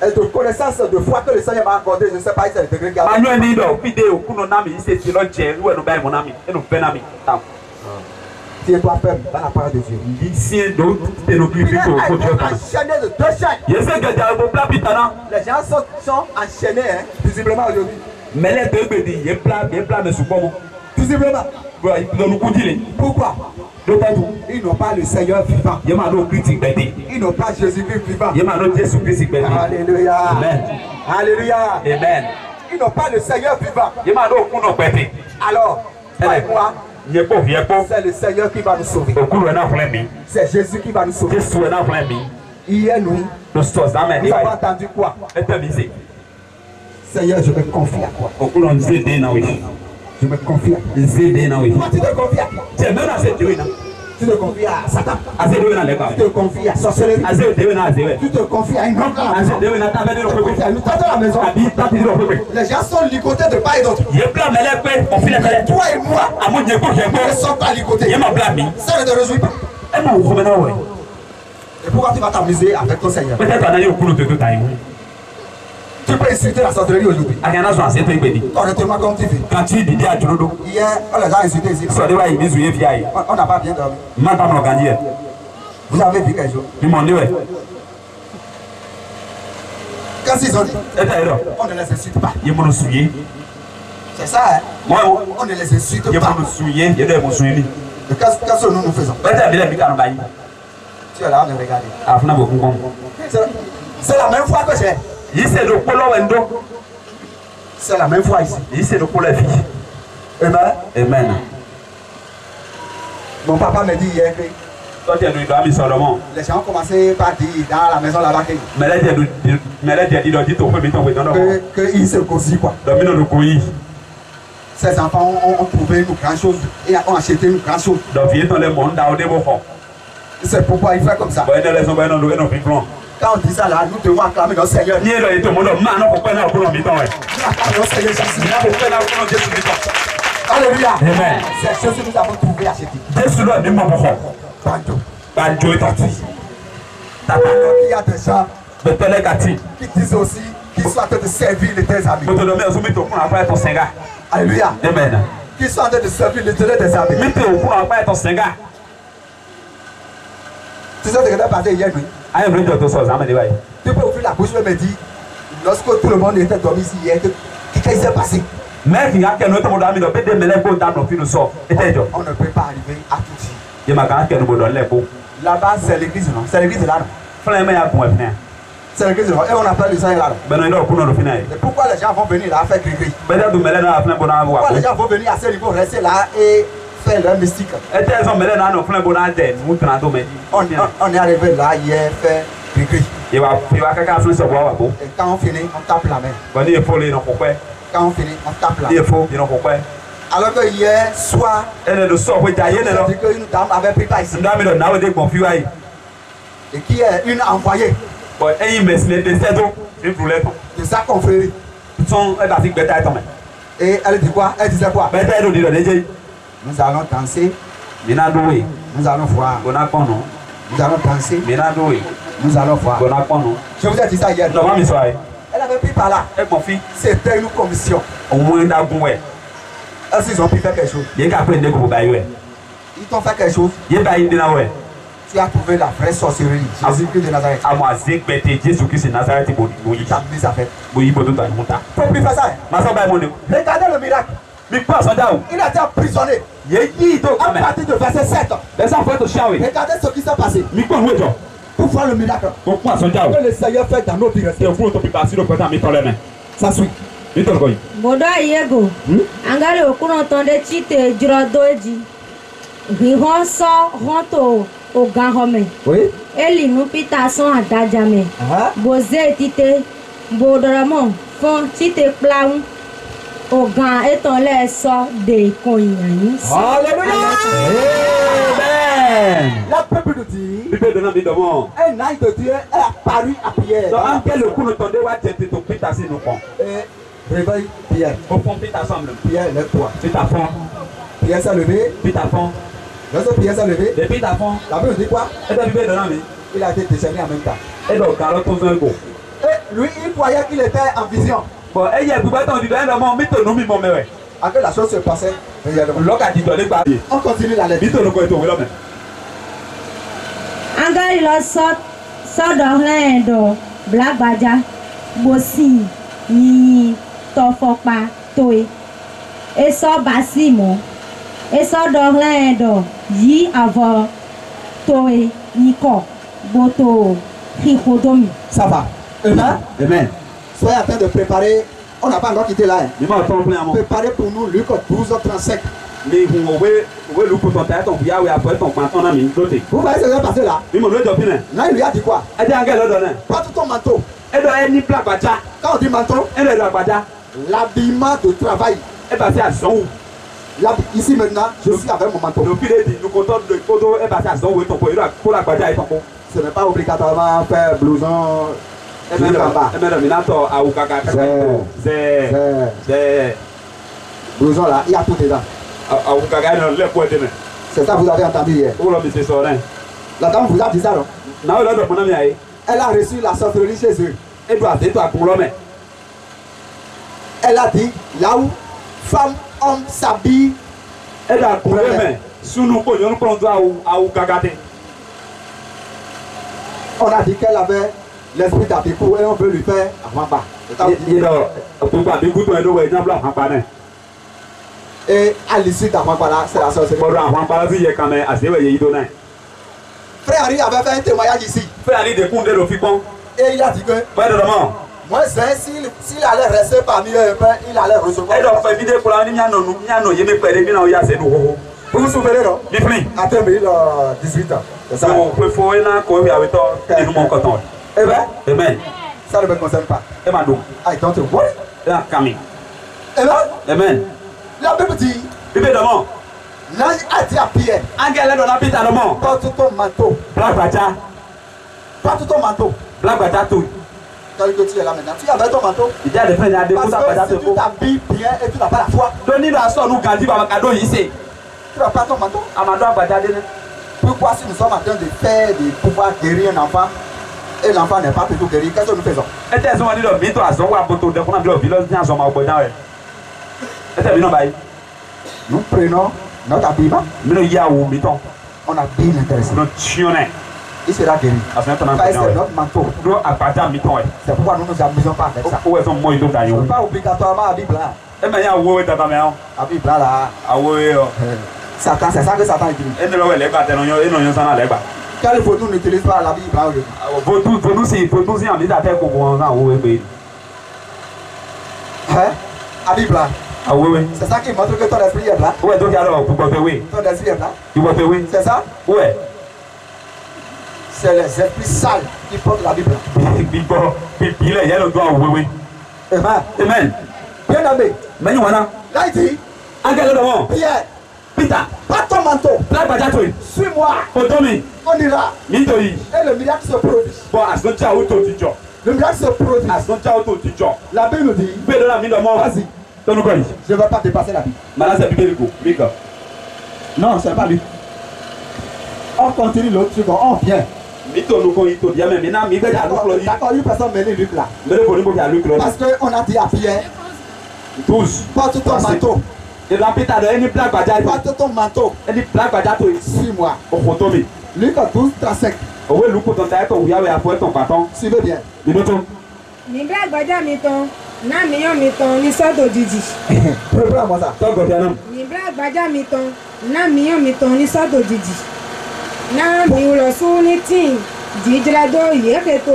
Et de connaissance de foi que le Seigneur m'a accordé, je ne sais pas si c'est le degré qu'il y a. Tiens-toi ferme dans la parole de Dieu. Il est enchaîné de 2 chaînes. Les gens sont enchaînés, hein, visiblement aujourd'hui. Mais les deux bénis, il y a plein de soupçons. Visiblement. Pourquoi? Ils n'ont pas le Seigneur vivant. Ils n'ont pas Jésus-Christ vivant. Alléluia. Amen. Alléluia. Amen. Ils n'ont pas le Seigneur vivant. Alors, moi, c'est le Seigneur qui va nous sauver. C'est Jésus qui va nous sauver. Hier nuit, nous avons entendu quoi? Seigneur, je me confie à toi. Je me confie à toi. Toi, tu te confies à qui? Tu te confies à Satan. Tu te confies à sorcellerie. Tu te confies à une grande femme. Tu te confies à une tante de la maison. Les gens sont ligotés de part et d'autre. Toi et moi, nous ne sommes pas ligotés. Ça ne te réjouit pas. Et pourquoi tu vas t'amuser avec ton Seigneur? Tu peux insulter la sorcellerie aujourd'hui. Honnêtement, comme tu fais. Hier, on les a insultés ici. On n'a pas bien dormi. Vous avez vu quelque chose? Quand ils ont dit, on ne les insulte pas. C'est ça, hein? On ne les insulte pas. Qu'est-ce que nous faisons? Tu es là, on me regarde. C'est la même foi que j'ai. C'est la même foi ici. Amen. Amen. Mon papa me dit hier que les gens ont commencé par dire dans la maison là-bas qu'ils se cosent quoi. Ces enfants ont trouvé une grande chose et ont acheté une grande chose. C'est pourquoi il fait comme ça. Quand on dit ça là, nous devons acclamer notre Seigneur. Notre Seigneur Jésus. Alléluia. Amen. C'est ce que nous avons trouvé acheté. Banjo. Il y a des gens qui disent aussi qu'ils sont en train de servir les tes amis. Alléluia. Amen. Qu'ils sont en train de servir les tes amis. Tu sais ce que tu as passé hier nuit? Tu peux ouvrir la bouche et me dire, lorsque tout le monde était dormi ici hier, qu'est-ce qui s'est passé? On ne peut pas arriver à tout dire. Là-bas, c'est l'église, non? C'est l'église là, non? C'est l'église là. Et on appelle le Seigneur là. Et pourquoi les gens vont venir là faire gris-gris? Pourquoi les gens vont venir à ce niveau, rester là et faire leur mystique? On est arrivé là hier faire gris-gris. Et quand on finit, on tape la main. Quand on finit, on tape la main. Alors que hier soir, on a dit qu'une dame avait pris par ici. Et qui est une envoyée de sa confrérie. Et elle dit quoi? Elle disait quoi? Nous allons danser. Nous allons voir. Nous allons danser. Nous allons voir. Je vous ai dit ça hier. Elle avait pris par là. C'était une commission. Est-ce qu'ils ont pu faire quelque chose? Ils t'ont fait quelque chose? Tu as trouvé la vraie sorcellerie. Jésus-Christ de Nazareth. Tu t'as mis à faire. Il ne faut plus faire ça. Regardez le miracle. Il a été emprisonné. À partir de verset 7. Regardez ce qui s'est passé. Pour voir le miracle que le Seigneur fait dans nos directions. Ça suit. Bodo ayego. Angare okuno tonde chite jrodoji. Rihonso honto ogahome. Oui. Eli nupita son adajame. Boze tite bodoramo fon chite plaun. Ogan eton le so de konyan. Alléluia. Amen. La Bible nous dit un ange de Dieu est apparu à Pierre. Et réveille Pierre. Pierre, lève-toi. Pierre s'est levé. Lorsque Pierre s'est levé, la Bible dit quoi? Il a été déchaîné en même temps. Et lui, il croyait qu'il était en vision. Bon, et il y a beaucoup de temps, il dit, non, mais ton nom, il m'a mis. À que la chose se passait réellement. L'autre a dit, On continue la lecture. il te le connaît, oui, l'homme. Anga ilo sọ́dọ̀ lẹ́ẹ̀dọ̀ blagbaja bosi yìnyín tọfọpa toe esọ basimo esọ́dọ̀ lẹ́ẹ̀dọ̀ yí àvọ̀ toe yíkọ̀ boto hihodomi. Ça va. Amen. Amen. Soyez en train de préparer. On n'a pas encore quitté là. Il m'a entendu un mot. Préparez pour nous Luc 12h35. Mais vous voyez, le pour ton tête, ton billard, après ton pantalon, on a mis une côté. Vous voyez ce qui va passer là? Il m'a dit, Là, il lui a dit quoi? elle dit, elle donne. Porte ton manteau. Elle doit être ni plaque, Quand on dit manteau, elle doit pas. l'habillement de travail. Elle passe à son. Ici maintenant, je suis avec mon manteau. Le pire dit, nous comptons de photo, elle passe à son, oui, ton pot, pour la badia et ton pot. Ce n'est pas obligatoirement faire blouson. Elle m'a dit, à Oukaka. C'est. Blouson là, il y a tout dedans. À Oukaka, le point de main. C'est ça que vous avez entendu hier. Pour l'homme, c'est sorin. La dame vous a dit ça non? Non, là, mon ami, Elle a reçu la sorcellerie chez eux. elle doit être pour l'homme. Elle a dit, là où femme, homme s'habille. Elle doit pour l'homme. Sous nous, on prend à Oukaka. On a dit qu'elle avait l'esprit d'Abiko et on veut lui faire avant bas. Et à l'issue d'avant là, c'est la sorcellerie. Frère Harry avait fait un témoignage ici. Et il a dit que moi, s'il allait rester parmi eux, il allait recevoir. Vous vous souvenez, non? À 2018 ans. C'est ça. Eh bien, Amen. ça ne me concerne pas. I don't worry. Coming. Eh bien, Amen. la Bible dit, Bible demande. l'ange a dit à Pierre, Angela dans la piste à demande. porte ton manteau. Black Baja. Porte ton manteau. Black Baja tout. Quand tu es là maintenant, tu avais ton manteau. Il y a des frères, il y a des Parce que si tu t'habilles bien et tu n'as pas la foi, Donnez la soeur nous gardez par cadeau ici. tu n'as pas ton manteau. Amado Baja. Pourquoi si nous sommes en train de faire de pouvoir guérir un enfant et l'enfant n'est pas plutôt guéri, qu'est-ce que nous faisons? Nous prenons notre habillement, on a bien intéressé. Il sera guéri. Car c'est notre manteau. C'est pourquoi nous ne nous amusons pas avec ça. Ce n'est pas obligatoirement habiller blanc. Habiller blanc là. Satan, c'est ça que Satan utilise. Quelle photo n'utilise pas l'habit blanc aujourd'hui? Hein? Habit blanc. C'est ça qui montre que ton esprit est blanc. Ton esprit est blanc. C'est ça? C'est les esprits sales qui portent l'habit blanc. Amen. Bien aimé. Là il dit, Pierre, Peter, pas ton manteau. Suis-moi. On ira. Et le miracle se produit. Le miracle se produit. La Bible nous dit, vas-y. Je ne vais pas dépasser la Bible. Non, ce n'est pas lui. On continue l'autre truc, on vient. D'accord, une personne menée Luc là. Parce qu'on a dit à Pierre, porte ton manteau. Porte ton manteau. Suis-moi. Luc 12, 35. Suivez bien. Ní Blagbaja mi tán, náà mi yàn mi tán ní sọ́dọ̀ òjijì. Prépare-moi ça. Ní Blagbaja mi tán, náà mi yàn mi tán ní sọ́dọ̀ òjijì. Náà mi lọ sún ní tíì, jíjìládó ìyẹ́kẹ̀tò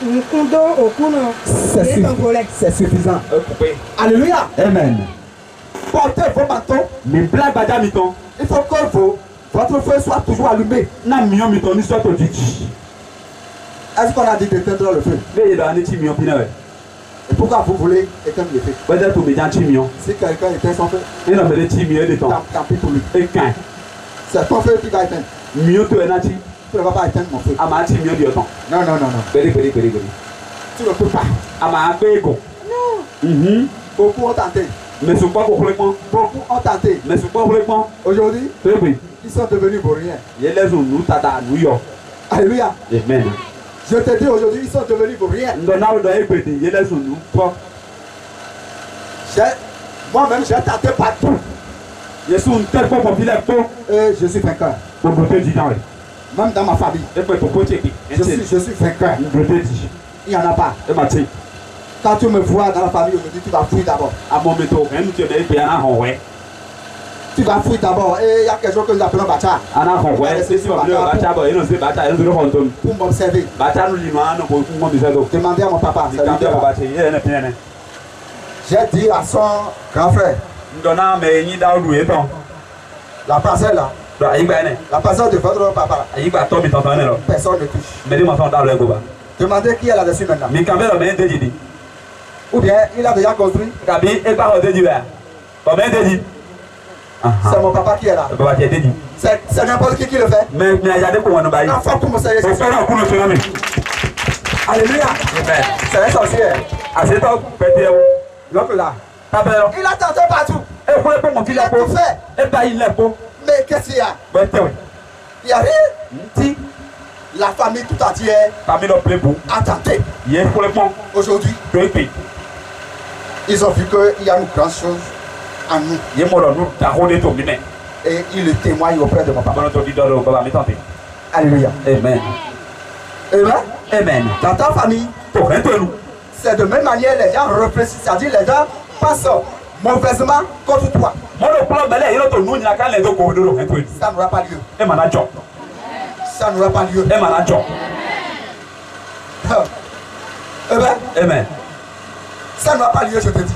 nìkúndó òkúnà ìyẹ́tọ̀gbọ̀lẹ̀. C'est suffisant. Alléluia. Amen. Portez vos manteaux. Il faut que votre feu soit toujours allumé. Est-ce qu'on a dit d'éteindre le feu? Et pourquoi vous voulez éteindre le feu? Si quelqu'un éteint son feu, tant pis pour lui. C'est ton feu qui va éteindre. Tu ne vas pas éteindre mon feu. Non. Tu ne peux pas. Non. Beaucoup ont tenté. Beaucoup ont tenté. Aujourd'hui, ils sont devenus vauriens. Alléluia. Amen. Je te dis aujourd'hui, ils sont devenus pour rien. Moi-même, j'ai tenté partout. Et je suis vainqueur. Même dans ma famille. Je suis vainqueur. Il n'y en a pas. Quand tu me vois dans la famille aujourd'hui, tu vas fuir d'abord. Tu vas fuir d'abord. Et il y a quelque chose que nous appelons Bacha. Pour m'observer. Demandez à mon papa. J'ai dit à son grand frère. La parcelle là. La parcelle de votre papa. Personne ne touche. Demandez qui est là-dessus maintenant. Ou bien il a déjà construit. C'est mon papa qui est là. C'est n'importe qui le fait. L'enfant pour me servir. Alléluia. C'est un sorcier. L'autre là. Il a tenté partout. Il a tout fait. Mais qu'est-ce qu'il y a? Il n'y a rien. La famille tout entière a tenté. Aujourd'hui, ils ont vu qu'il y a une grande chose en nous. Et ils le témoignent auprès de mon papa. Alléluia. Amen. Amen. Amen. Dans ta famille, c'est de même manière les gens réfléchissent, c'est-à-dire les gens passent mauvaisement contre toi. Ça n'aura pas lieu. Ça n'aura pas lieu. Amen. Amen. Ça n'aura pas lieu, je te dis.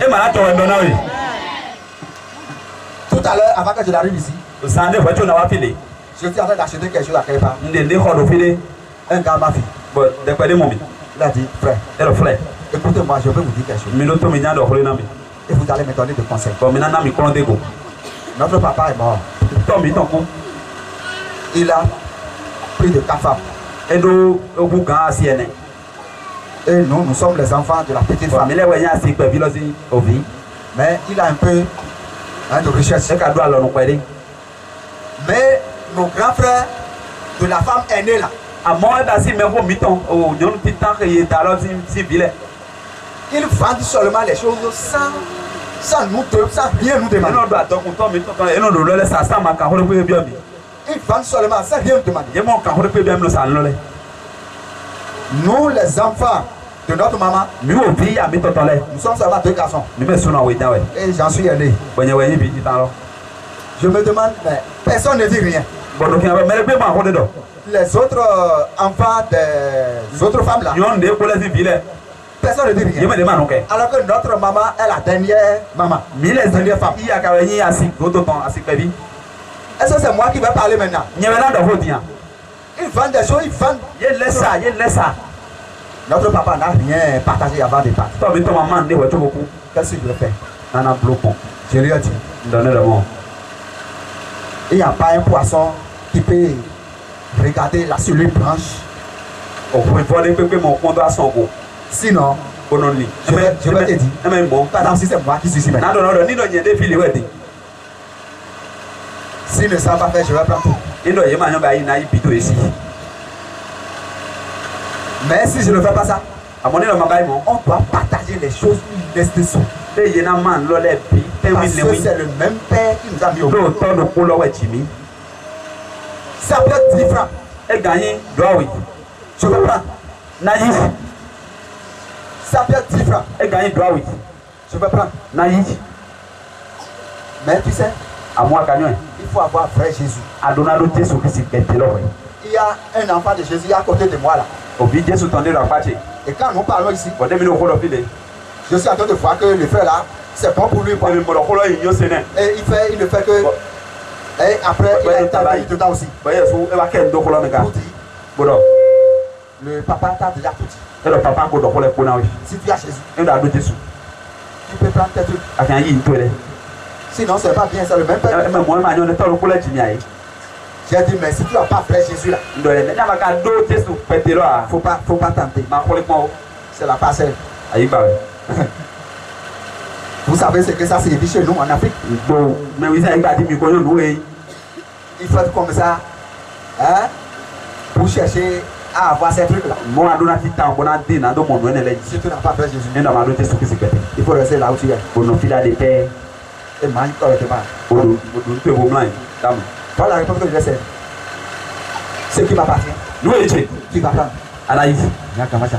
Tout à l'heure, avant que je n'arrive ici, je suis en train d'acheter quelque chose à quelque part. Un gars m'a fait. Il a dit, frère, écoutez-moi, je vais vous dire quelque chose. Et vous allez me donner des conseils. Notre papa est mort. Il a plus de 4 femmes. Et nous sommes les enfants de la petite femme. Mais il a un peu de richesse. Mais nos grands frères de la femme aînée là, ils vendent seulement les choses sans rien nous demander. Ils vendent seulement sans rien nous demander. Nous les enfants de notre maman, nous sommes seulement 2 garçons. Et j'en suis aîné. Je me demande, mais personne ne dit rien. Les autres enfants des autres femmes là, personne ne dit rien. Alors que notre maman est la dernière maman. La dernière femme. Est-ce que c'est moi qui vais parler maintenant? Ils vendent des choses, ils vendent. Notre papa n'a rien partagé avant de partir. Qu'est-ce qu'il veut faire? Je lui ai dit. Il n'y a pas un poisson qui peut regarder la cellule blanche. Sinon, je vais te dire. Par exemple, si c'est moi qui suis ici maintenant. S'il ne savent pas faire, je vais prendre tout. Mais si je ne fais pas ça, on doit partager les choses une laisse dessous. Parce que c'est le même père qui nous a mis au monde. Ça peut être 10 francs. Je vais prendre. Ça peut être 10 francs. Je vais prendre. Mais tu sais, il faut avoir frère Jésus. Il y a un enfant de Jésus à côté de moi là. Et quand nous parlons ici, je suis en train de voir que le frère là, c'est bon pour lui. Et il ne fait que. Et après, il a intervenu dedans aussi. Pour dire, le papa t'a déjà tout dit. Si tu as Jésus, tu peux prendre tes trucs. Sinon, c'est pas bien, c'est le même père. J'ai dit, mais si tu n'as pas frère Jésus là, faut pas tenter. C'est la parcelle. Vous savez ce que ça signifie chez nous en Afrique? Il faut être comme ça, hein, pour chercher à avoir ces trucs-là. Moi, on a dit tant qu'on a dit, dans mon nom, Si tu n'as pas fait Jésus, il faut rester là où tu es. pour nos filles de paix, Et mange correctement. pour nous faire au blanc. Voilà la réponse que je vais faire. Ce qui m'appartient, Nous, étiez, tu vas prendre. Anaïs, Il y a comment ça.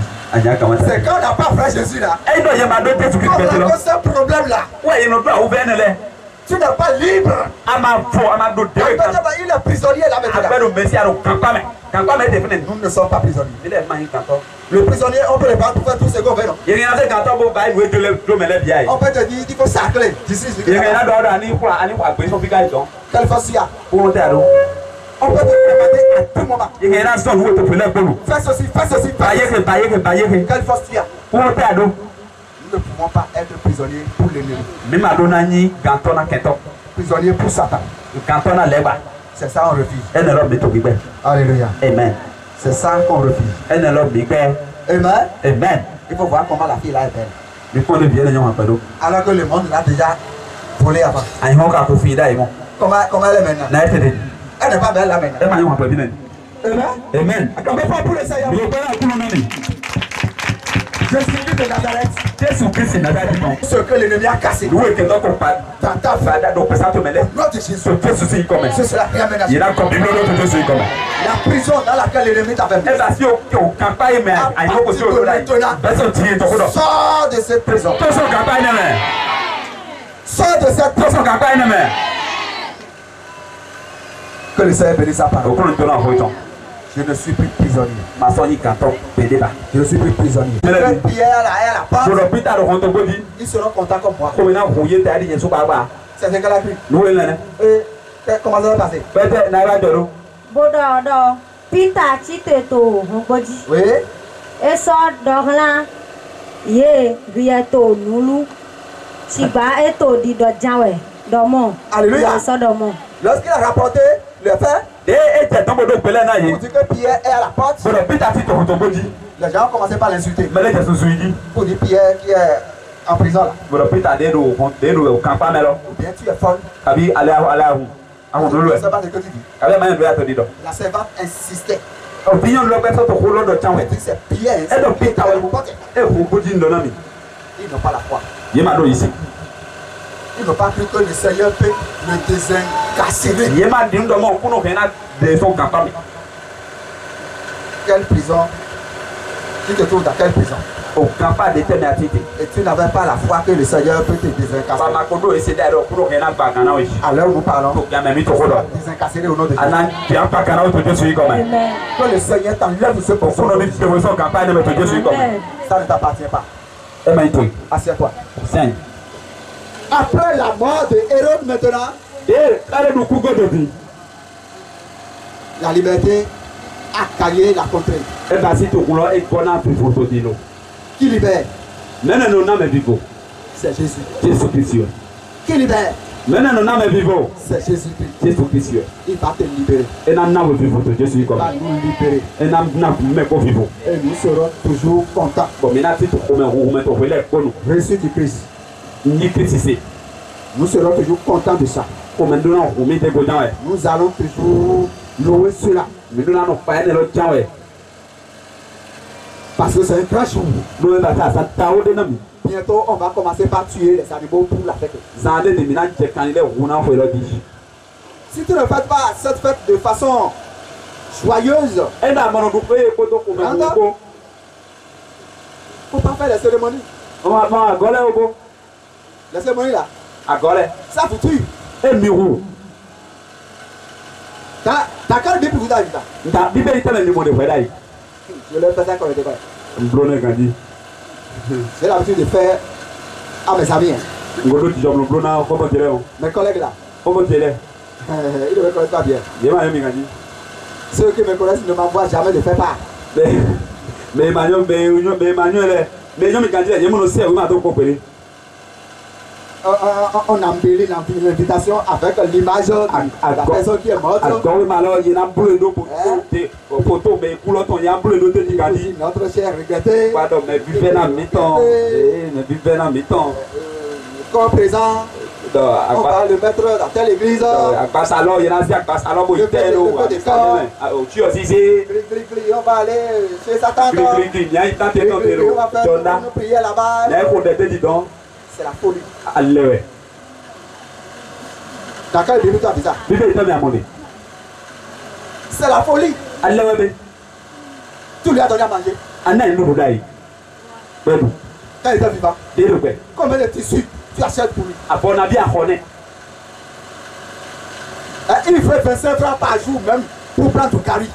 c'est quand on n'a pas fait Jésus là. et non, il y a ma doté ce Ce problème-là, ouais, il n'a pas ouvert les. tu n'es pas libre. À ma foi, à ma doté. Il est prisonnier là maintenant. Après, le Messie, alors, quand pas mettre des Nous ne sommes pas prisonniers. il est maïs quand Le prisonnier, on peut le prendre pour faire tout ce qu'on veut. Non? il y a un quand on va jouer de le bien. On peut te dire qu'il faut sacrer. Il y a un d'autre année pour aller voir son figage. Quelle force il y a? Pour monter à l'eau. On peut te demander à tout moment. Il y a un son où tu peux le boulot. Fais ceci, fais ceci. Bailler. Quelle force il y a? Pour monter à l'eau. Nous ne pouvons pas être prisonniers pour l'ennemi. Même à Donani, quand on a qu'un Prisonniers pour Satan. quand on a les bas, C'est ça qu'on refuse. elle ne l'a pas dit. Alléluia. Amen. C'est ça qu'on refuse. Elle ne l'a pas dit. Amen. Amen. Il faut voir comment la fille là est belle. Le point de vue de Yon Apado. Alors que le monde l'a déjà volé avant. A yon ka kofi da yon. Comment elle est maintenant? Na ete de. Elle n'est pas belle là maintenant. E ma yon Apado binen. Amen. Amen. On ne peut pas pour le Seigneur. Yo bana kuno nani. Jésus de Nazareth. Jésus Christ Nazareth non. Ce que l'ennemi a cassé. Nous que donc on parle. Dans ta vie. Fada do pesa to mele. Notre Jésus. So Jésus c'est comme. C'est cela qui amène à Il a comme bible to Jésus comme. la prison dans laquelle l'ennemi t'avait mis. E ba si o campagne mais a yon ko si o la. Beso tie to ko do. Sors de cette prison. To so campagne mais. Sors de cette To prison. so campagne mais. Que le Seigneur bénisse sa parole. O ko to na ho ton. Je ne suis plus prisonnier. Ma so yi kan to pede ba. Je ne suis plus prisonnier. Pierre là, elle a pas. Pour l'hôpital de Rontobodi. Ils seront contents comme moi. Comme na huye ta di yesu baba. C'est ce qu'elle a cru. Nous le nene. Et comment ça va passer? Peut-être na ra joro. Bododo, Peter Chiteto, Hongoji. Oui. Et ça, Dorlan, Ye, Rieto, Nulu, Chiba, Eto, Dido Jawe, Dormon. Alléluia. Ça, Dormon. Lorsqu'il a rapporté le fait, Et tombe do pele na on ye. dit que Pierre est à la porte. Pour l'hôpital de Rontobodi. Les gens ont commencé par l'insulter. Mais les Jésus suivi. Pour dire Pierre qui est en prison là. Pour l'hôpital de campagne melo. Ou bien tu es folle. Abi ala hu. Ahu no Je lo. ne sais pas ce que tu dis. Abi ma ndo ya to dido. La servante insistait. Opinion lo pe so to holo do chanwe. Elle dit c'est Pierre. Et donc Peter Ils e hu bodi ndo na mi. n'ont pas la foi. Ye ma do ici. Ils n'ont pas cru que le Seigneur peut le désincarcérer. Ye ma dim do mo kuno kena de son campagne. Quelle prison? Tu te trouves dans quelle prison? O campagne de temerité. Et tu n'avais pas la foi que le Seigneur peut te Ba désincarcérer. ma kodo ese da do kuno kena ba kana o. À l'heure où nous parlons, To ya me mi to holo. désincarcérer au nom de Jésus. Ana ti apa kana o to Jésus comme. Amen. Que le Seigneur t'enlève ce Kuno pourceau. mi te so campagne me to Jésus comme. Amen. Ça ne t'appartient pas. E ma ito. Assieds-toi. Saint. Après la mort de Hérode maintenant, Kare du kugo do bi. la liberté a caillé la contrainte. E ba si to kulo e kona fi foto di lo. Qui libère? Mene no na me vivo. C'est Jésus. Jésus Christ. Qui libère? Mene no na me vivo. C'est Jésus-Christ. Jésus Christ. Il va te libérer. E na na we vivo to Jésus Il comme. va nous libérer. E na me ko vivo. Et nous serons toujours contents. Bon mina ti to ko me to wele kono. Reçu du Christ. Ni Christ c'est. Nous serons toujours contents de ça. Ko me do na o mi te go dan e. Nous allons toujours louer cela. Mi do na no pa ne lo jan e. Parce que c'est un grand jour. Do e ba sa ta o de na mi. Bientôt, on va commencer par tuer les animaux pour la fête. Zande de mina je kan le hu na fo lo di. Si tu ne fais pas cette fête de façon joyeuse, E na mo no du pe ko to ko me Anda. ko. il ne faut pas faire les cérémonies. O ma gole o go. Les cérémonies là, Agole. ça vous tue. E mi hu. T'as qu'à le dire pour vous arriver là. Nta bi be tele mi mo de fo dai. Je l'ai fait ça quand j'étais pas. Mblone kan di. J'ai l'habitude de faire à mes amis. Hein. Ngodo ti jom blona ko bo jere o. Mes collègues là, Ko bo jere. ils ne me connaissent pas bien. Ye ma yo mi kan di. Ceux qui me connaissent ne m'envoient jamais de faire part. Me manyo le. Me yo mi kan di ye mo no se o ma to ko pere. On embellit l'invitation avec l'image de la personne qui est morte. Agore ma lo ye na blue do po te o photo me ku lo ton ya blue do te ti kan di. Notre cher regretté, Pardon, me vive na mi ton. Me vive na mi ton. corps présent, On va le mettre dans telle église. Salon, il y en a un salon pour tu as dit on va aller chez Satan. On va prier là-bas. C'est la folie. Allez. Dans quelle Bible tu as dit ça? C'est la folie. Allez. Tu lui as donné à manger. Quand il était vivant. Combien de tissus tu achètes pour lui? Il fait 25 francs par jour même pour prendre du carry.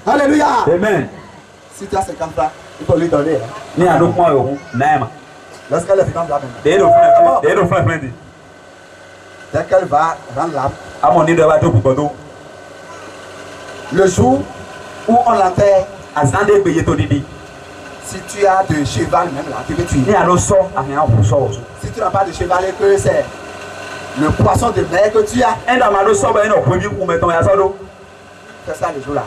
Alléluia. Amen. Si tu as 50 francs, il faut lui donner. Lorsqu'elle est vivante là maintenant. Dès qu'elle va rendre l'âme. Le jour où on l'enterre, si tu as de cheval même là, tu peux tuer. Si tu n'as pas de cheval et que c'est le poisson de mer que tu as, fais ça le jour là.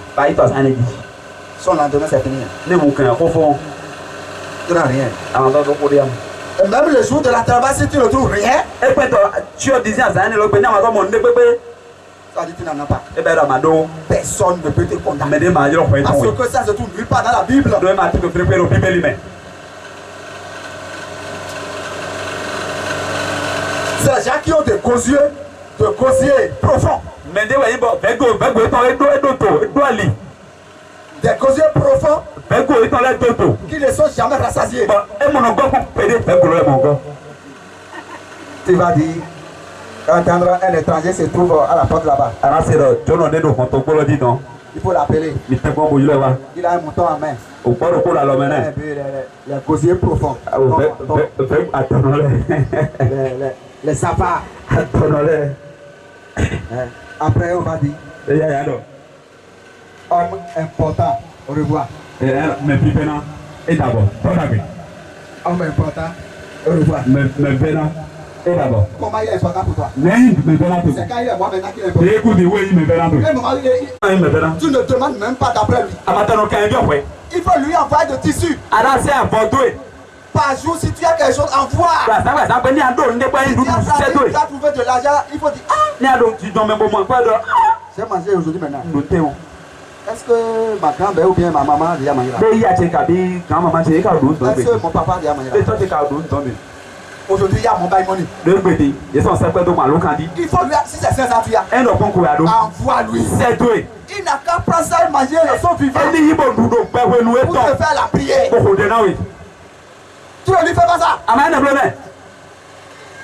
Son lendemain c'est fini. Tu n'as rien. Et même le jour de la travail, si tu ne trouves rien, ça dit tu n'en as pas. Personne ne peut te condamner. Parce que ça se trouve nulle part dans la Bible. C'est les gens qui ont des gosiers profonds. Des gosiers profonds qui ne sont jamais rassasiés. Tu vas dire, entendre un étranger se trouve à la porte là-bas. Il faut l'appeler. Il a un mouton en main. Les gosiers profonds. Les savanes. Après, on va dire, homme important. Au revoir. Homme important. Au revoir. Comment il est important pour toi? C'est quand il est moi maintenant qu'il est important. Tu ne demandes même pas d'après lui. Il faut lui envoyer de tissu. Par jour, si tu as quelque chose, envoie. Si tu as trouvé de l'argent, il faut dire j'ai mangé aujourd'hui maintenant. Est-ce que ma grand-mère ou bien ma maman a déjà mangé là? Est-ce que mon papa a déjà mangé là? Aujourd'hui, il y a mon bail money. Il faut lui, si c'est 500 tu as, envoie-lui. Il n'a qu'à prendre ça et manger le son vivant. Pour te faire la prière. Tu ne lui fais pas ça.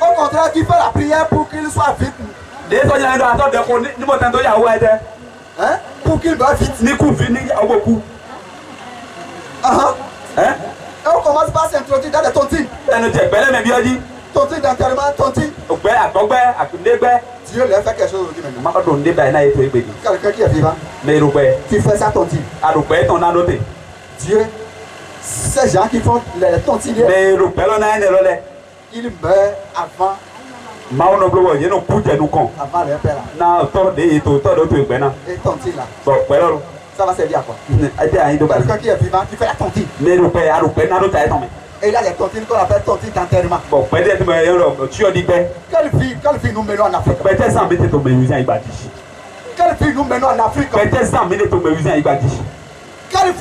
Au contraire, tu fais la prière pour qu'il soit vite. Hein? Pour qu'il meure vite. Et on commence par s'introduire dans les tontines. Tontine d'enterrement, tontine. Dieu leur fait quelque chose aujourd'hui maintenant. Quelqu'un qui est vivant. Tu fais ça tontine. Dieu, ces gens qui font les tontines, ils meurent avant. Avant leur père là. Et tontine là. Ça va servir à quoi? Quelqu'un qui est vivant, qui fait la tontine. Et il y a les tontines qu'on appelle tontines d'enterrement. Quelle vie nous menons en Afrique? Quelle vie nous menons en Afrique? Quelle vie